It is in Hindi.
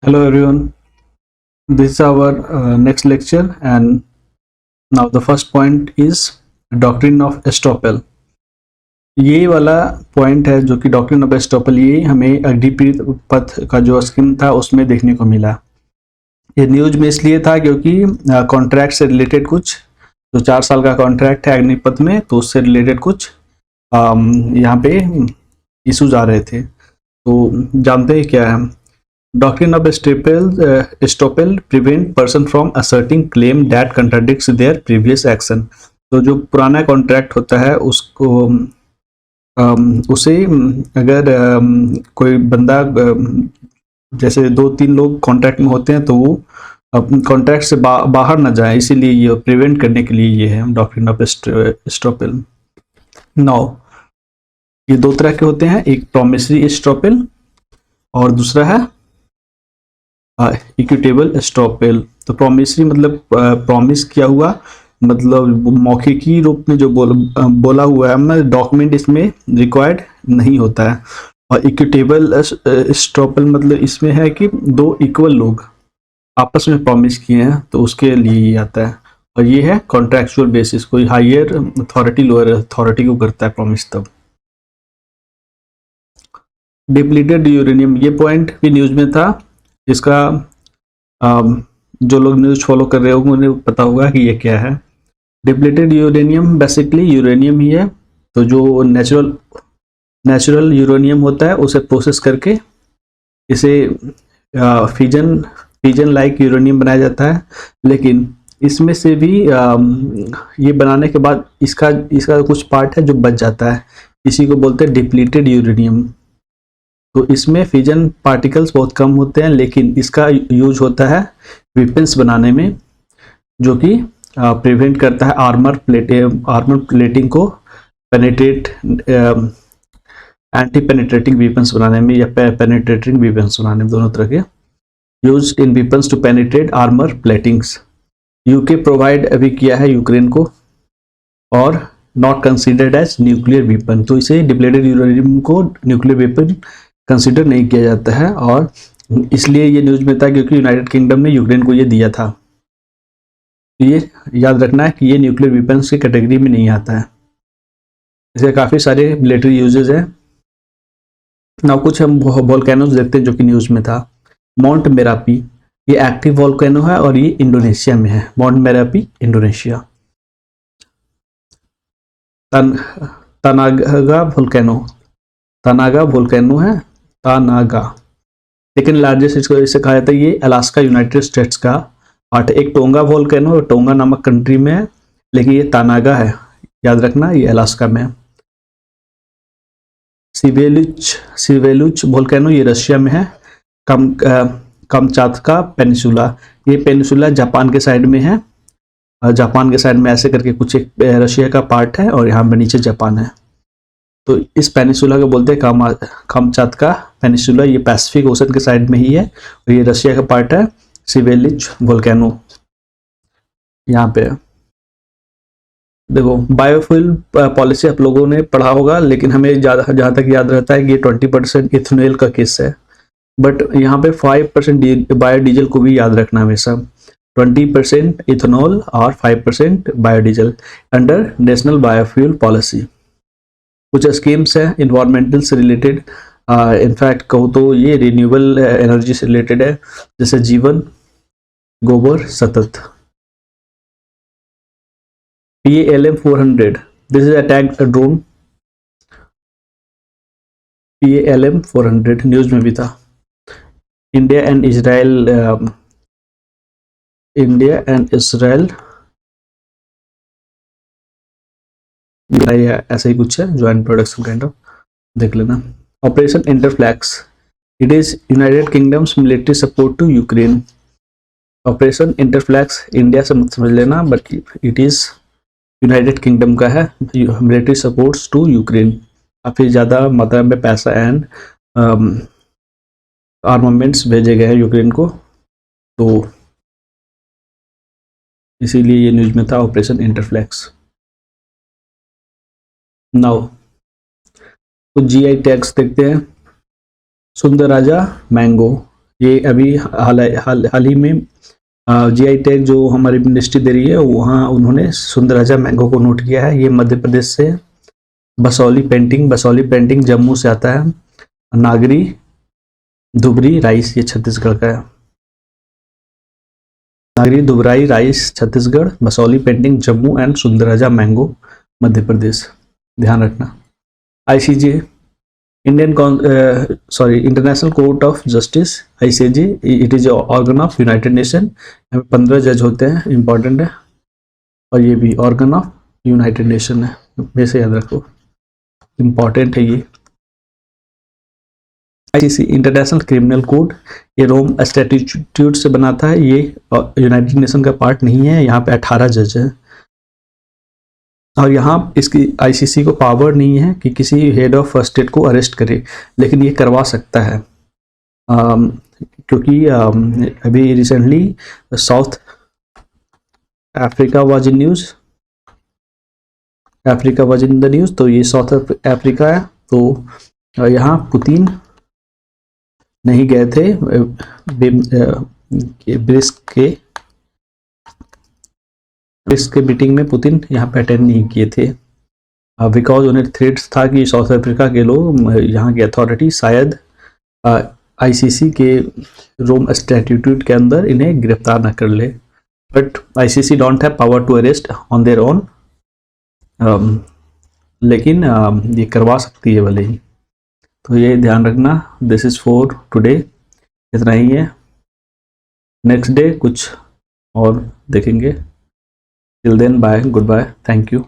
Hello everyone, this is our next lecture, and now the first point is doctrine of estoppel. ये वाला पॉइंट है जो कि डॉक्ट्रिन ऑफ एस्टॉपल, ये हमें अग्निपीड़ित पथ का जो स्कीम था उसमें देखने को मिला। ये न्यूज में इसलिए था क्योंकि कॉन्ट्रैक्ट से रिलेटेड कुछ जो 4 साल का कॉन्ट्रैक्ट है अग्निपथ में, तो उससे रिलेटेड कुछ यहाँ पे इश्यूज आ रहे थे। तो जानते हैं क्या है doctrine of estoppel prevent person from asserting claim that contradicts their previous action. तो जो पुराना कॉन्ट्रैक्ट होता है उसको उसे अगर कोई बंदा जैसे 2-3 लोग कॉन्ट्रैक्ट में होते हैं तो वो कॉन्ट्रैक्ट से बाहर ना जाए, इसीलिए ये प्रिवेंट करने के लिए ये है डॉक्ट्रिन ऑफ एस्टॉपल। नाउ ये 2 तरह के होते हैं, एक प्रॉमिसरी एस्टॉपल और दूसरा है इक्विटेबल एस्टॉपल। तो प्रॉमिसरी मतलब प्रॉमिस किया हुआ, मतलब मौखिकी रूप में जो बोला हुआ है, मतलब डॉक्यूमेंट इसमें रिक्वायर्ड नहीं होता है। और इक्विटेबल एस्टॉपल मतलब इसमें है कि 2 इक्वल लोग आपस में प्रॉमिस किए हैं तो उसके लिए ये आता है। और ये है कॉन्ट्रैक्चुअल बेसिस, कोई हायर अथॉरिटी लोअर अथॉरिटी को करता है प्रॉमिस। तब डिप्लीटेड यूरेनियम, ये पॉइंट भी न्यूज में था। इसका जो लोग न्यूज फॉलो कर रहे होंगे उन्हें पता होगा कि ये क्या है। डिप्लीटेड यूरेनियम बेसिकली यूरेनियम ही है। तो जो नेचुरल यूरेनियम होता है उसे प्रोसेस करके इसे फिजन लाइक यूरेनियम बनाया जाता है। लेकिन इसमें से भी ये बनाने के बाद इसका कुछ पार्ट है जो बच जाता है, इसी को बोलते हैं डिप्लीटेड यूरेनियम। तो इसमें फिजन पार्टिकल्स बहुत कम होते हैं, लेकिन इसका यूज होता है वेपन्स बनाने में, जो कि प्रिवेंट करता है आर्मर प्लेटिंग को पेनिट्रेट, एंटी पेनिट्रेटिंग वेपन्स बनाने में या पेनिट्रेटिंग वेपन्स बनाने में, दोनों तरह के used in weapons to penetrate armour platings. UK provide अभी किया है यूक्रेन को, और not considered as nuclear weapon. तो इसे डिप्लीटेड यूरेनियम को न्यूक्लियर वेपन कंसिडर नहीं किया जाता है, और इसलिए ये न्यूज में था क्योंकि यूनाइटेड किंगडम ने यूक्रेन को ये दिया था। ये याद रखना है कि ये न्यूक्लियर वेपन्स की कैटेगरी में नहीं आता है। इसके काफ़ी सारे मिलिट्री यूजेज हैं। ना कुछ हम वोल्केनोज देखते हैं जो कि न्यूज में था। माउंट मेरापी, ये एक्टिव वोल्केनो है और ये इंडोनेशिया में है। Mount Merapi Indonesia. Tanaga volcano है, तानागा। सेकेंड लार्जेस्ट इसको इसे कहा जाता है, ये अलास्का यूनाइटेड स्टेट्स का पार्ट। एक टोंगा वोल्केनो और टोंगा नामक कंट्री में है, लेकिन ये तानागा है, याद रखना, ये अलास्का में है। सिवेलुच वोल्केनो, ये रशिया में है। कमचातका पेनिसुला, ये पेनिसुला जापान के साइड में है। जापान के साइड में ऐसे करके कुछ एक रशिया का पार्ट है और यहाँ पे नीचे जापान है। तो इस पेनिसुला को बोलते हैं कामचातका पेनिसुला। ये पैसिफिक ओशन के साइड में ही है और ये रशिया का पार्ट है। सिवेलिच वोल्केनो यहाँ पे देखो। बायोफ्यूल पॉलिसी आप लोगों ने पढ़ा होगा, लेकिन हमें जहाँ तक याद रहता है कि ये 20% इथेनॉल का केस है। बट यहाँ पे 5% बायोडीजल को भी याद रखना हमेशा। 20% इथेनॉल और 5% biodiesel under national biofuel policy. कुछ स्कीम्स है इन्वायरमेंटल से रिलेटेड, इनफैक्ट कहूँ तो ये रिन्यूएबल एनर्जी से रिलेटेड है, जैसे जीवन, गोबर, सतत। PALM 400, this is attack drone. PALM 400 news में भी था। इंडिया एंड इसराइल ऐसा ही कुछ है, ज्वाइंट प्रोडक्शन काइंड ऑफ, देख लेना। Operation Interflex, it is United Kingdom's military support to Ukraine. Operation Interflex India से मत समझ लेना, बल्कि इट इज यूनाइटेड किंगडम का है। मिलिट्री सपोर्ट्स टू यूक्रेन, काफ़ी ज़्यादा मात्रा में पैसा एंड आर्मामेंट्स भेजे गए हैं यूक्रेन को, तो इसीलिए ये न्यूज में था ऑपरेशन इंटरफ्लैक्स। नाउ कुछ GI टैग्स देखते हैं। सुंदर राजा मैंगो, ये अभी हाल ही में जीआई टैग जो हमारी मिनिस्ट्री दे रही है, वहाँ उन्होंने सुंदरराजा मैंगो को नोट किया है। ये मध्य प्रदेश से। बसौली पेंटिंग जम्मू से आता है। नागरी धुबरी राइस, ये छत्तीसगढ़ का है। Nagri Dubraj rice Chhattisgarh, Basohli painting Jammu and Sundarja mango Madhya Pradesh. ध्यान रखना। ICJ International Court of Justice, ICJ, it is organ of United Nation. 15 जज होते हैं, इंपॉर्टेंट है। और ये भी ऑर्गन ऑफ यूनाइटेड नेशन है, वैसे याद रखो, इंपॉर्टेंट है ये। आईसीसी इंटरनेशनल क्रिमिनल कोड, ये रोम स्टैट्यूट से बना था। ये यूनाइटेड नेशन का पार्ट नहीं है। यहाँ पे 18 जज है। और यहाँ इसकी आईसीसी को पावर नहीं है कि किसी हेड ऑफ स्टेट को अरेस्ट करे, लेकिन ये करवा सकता है। क्योंकि अभी recently south Africa was in news, Africa was in the news. तो ये साउथ अफ्रीका है। तो यहाँ पुतिन नहीं गए थे ब्रिक्स के मीटिंग में। पुतिन यहाँ पे अटेंड नहीं किए थे बिकॉज उन्हें थ्रेट्स था कि साउथ अफ्रीका के लोग, यहाँ की अथॉरिटी शायद आईसीसी के रोम स्टैट्यूट के अंदर इन्हें गिरफ्तार न कर ले। But ICC don't have power to arrest on their own, लेकिन ये करवा सकती है भले ही। तो ये ध्यान रखना। दिस इज़ फॉर टुडे, इतना ही है। नेक्स्ट डे कुछ और देखेंगे। Till then bye, good bye, thank you.